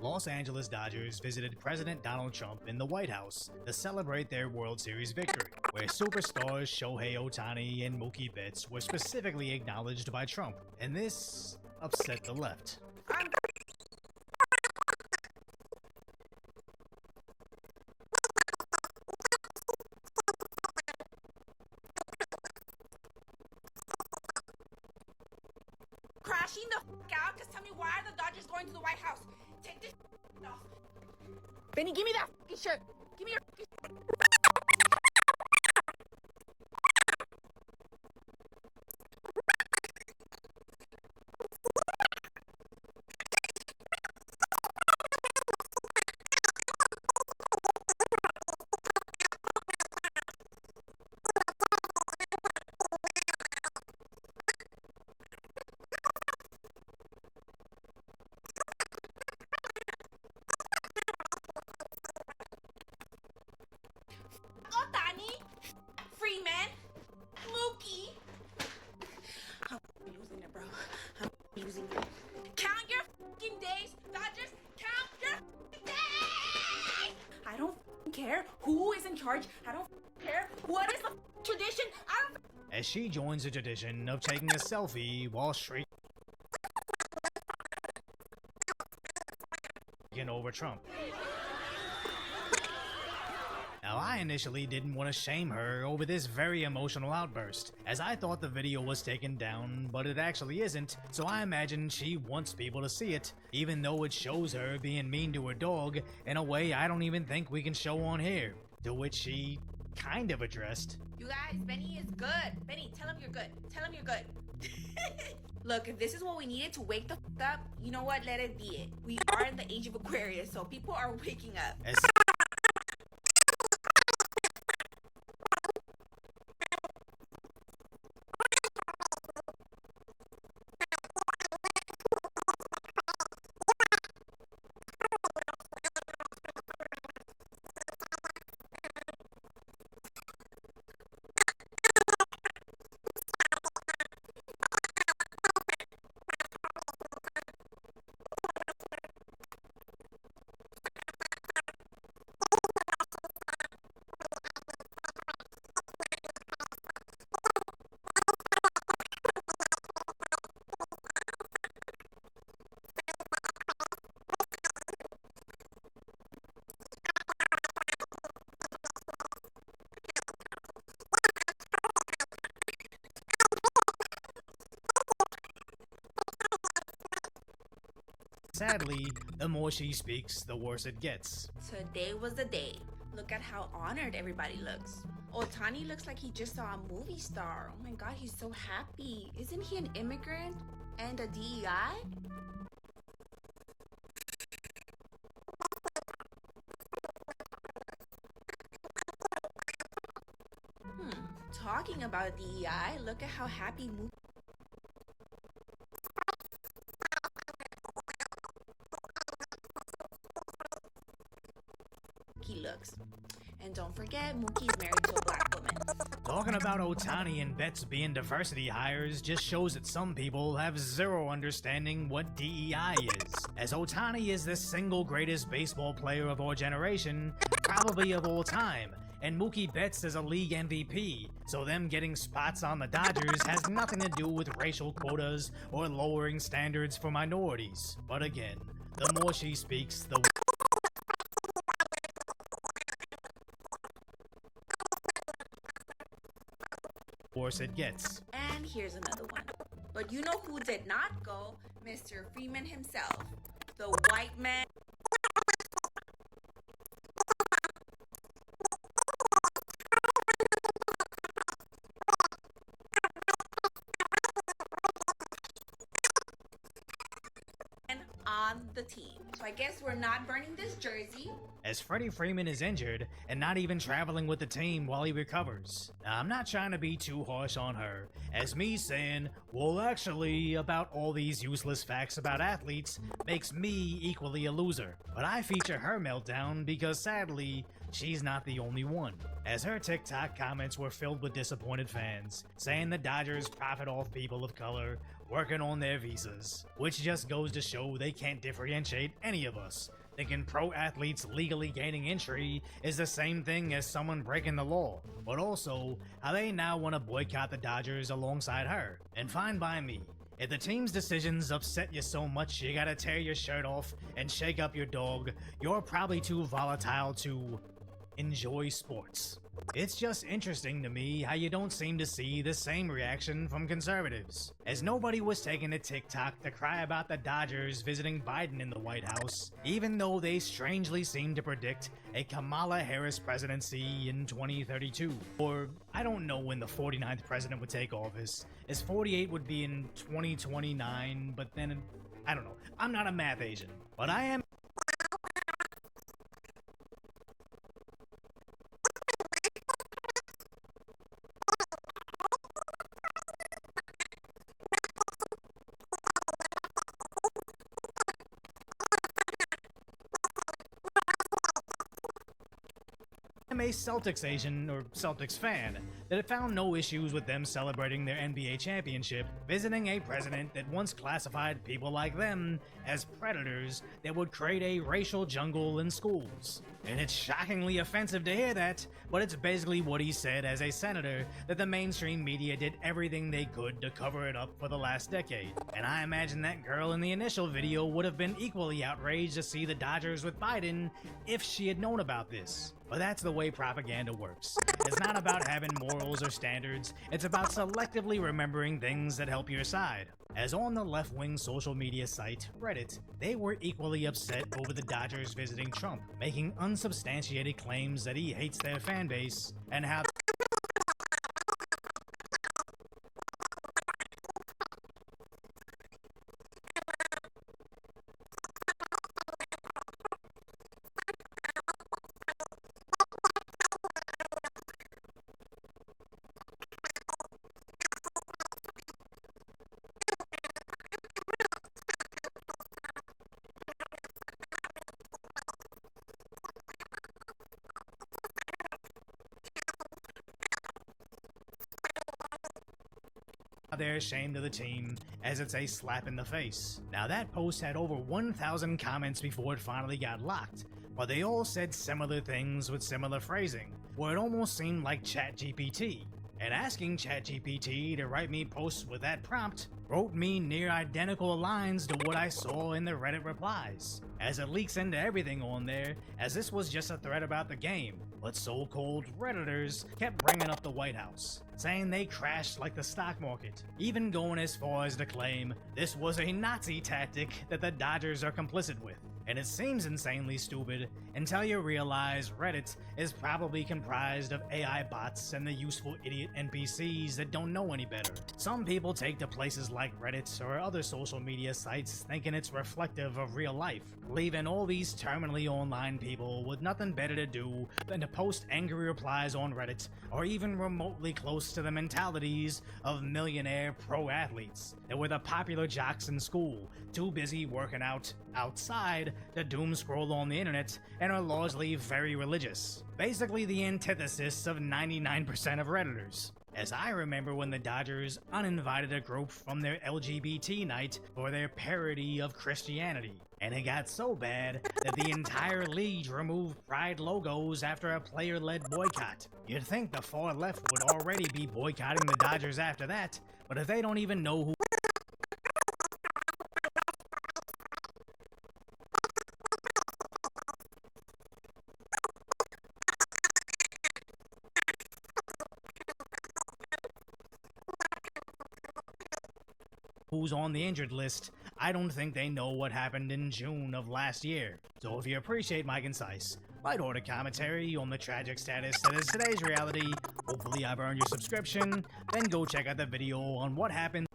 Los Angeles Dodgers visited President Donald Trump in the White House to celebrate their World Series victory, where superstars Shohei Ohtani and Mookie Betts were specifically acknowledged by Trump, and this upset the left. Crashing the out? Just tell me, why are the Dodgers going to the White House? Take this off. Benny, give me that shirt. Give me your Ohtani, Freeman, Mookie. I'm losing it, bro. I'm losing it. Count your fucking days, Dodgers. Count your fucking days. I don't care who is in charge. I don't care what is the tradition. I don't. As she joins the tradition of taking a selfie while shrieking over Trump. Now, I initially didn't want to shame her over this very emotional outburst, as I thought the video was taken down, but it actually isn't, so I imagine she wants people to see it, even though it shows her being mean to her dog in a way I don't even think we can show on here, to which she kind of addressed. You guys, Benny is good. Benny, tell him you're good. Tell him you're good. Look, if this is what we needed to wake the up, you know what? Let it be it. We are in the age of Aquarius, so people are waking up. Sadly, the more she speaks, the worse it gets. Today was the day. Look at how honored everybody looks. Ohtani looks like he just saw a movie star. Oh my god, he's so happy. Isn't he an immigrant and a DEI? Talking about DEI, look at how happy Mookie looks. And don't forget, Mookie's married to a black woman. Talking about Ohtani and Betts being diversity hires just shows that some people have zero understanding what DEI is, as Ohtani is the single greatest baseball player of our generation, probably of all time, and Mookie Betts is a league MVP, so them getting spots on the Dodgers has nothing to do with racial quotas or lowering standards for minorities. But again, the more she speaks, the worse it gets. And here's another one. But you know who did not go? Mr. Freeman himself. The white man. On the team. So I guess we're not burning this jersey. as Freddie Freeman is injured and not even traveling with the team while he recovers. Now, I'm not trying to be too harsh on her, as me saying, well actually, about all these useless facts about athletes makes me equally a loser. But I feature her meltdown because sadly, she's not the only one, as her TikTok comments were filled with disappointed fans, saying the Dodgers profit off people of color working on their visas, which just goes to show they can't differentiate any of us, thinking pro athletes legally gaining entry is the same thing as someone breaking the law, but also how they now want to boycott the Dodgers alongside her. And fine by me. If the team's decisions upset you so much you gotta tear your shirt off and shake up your dog, you're probably too volatile to enjoy sports. It's just interesting to me how you don't seem to see the same reaction from conservatives, as nobody was taking to TikTok to cry about the Dodgers visiting Biden in the White House, even though they strangely seem to predict a Kamala Harris presidency in 2032. Or, I don't know when the 49th president would take office, as 48 would be in 2029, but then, I don't know, I'm not a math Asian, but I am a Celtics Asian, or Celtics fan, that had found no issues with them celebrating their NBA championship, visiting a president that once classified people like them as predators that would create a racial jungle in schools. And it's shockingly offensive to hear that, but it's basically what he said as a senator, that the mainstream media did everything they could to cover it up for the last decade. And I imagine that girl in the initial video would have been equally outraged to see the Dodgers with Biden if she had known about this. But that's the way propaganda works. It's not about having morals or standards, it's about selectively remembering things that help your side. As on the left-wing social media site, Reddit, they were equally upset over the Dodgers visiting Trump, making unsubstantiated claims that he hates their fan base, and how they're ashamed of the team, as it's a slap in the face. Now that post had over 1,000 comments before it finally got locked, but they all said similar things with similar phrasing, where it almost seemed like ChatGPT. And asking ChatGPT to write me posts with that prompt wrote me near identical lines to what I saw in the Reddit replies, as it leaks into everything on there, as this was just a thread about the game, but so-called Redditors kept bringing up the White House, saying they crashed like the stock market, even going as far as to claim this was a Nazi tactic that the Dodgers are complicit with. And it seems insanely stupid until you realize Reddit is probably comprised of AI bots and the useful idiot NPCs that don't know any better. Some people take to places like Reddit or other social media sites thinking it's reflective of real life, leaving all these terminally online people with nothing better to do than to post angry replies on Reddit, or even remotely close to the mentalities of millionaire pro athletes that were the popular jocks in school, too busy working out outside to doom scroll on the internet, and are largely very religious. Basically the antithesis of 99% of Redditors. As I remember when the Dodgers uninvited a group from their LGBT night for their parody of Christianity, and it got so bad that the entire league removed pride logos after a player-led boycott. You'd think the far left would already be boycotting the Dodgers after that, but if they don't even know who's on the injured list, I don't think they know what happened in June of last year. So if you appreciate my concise, light-order commentary on the tragic status that is today's reality, hopefully I've earned your subscription, then go check out the video on what happened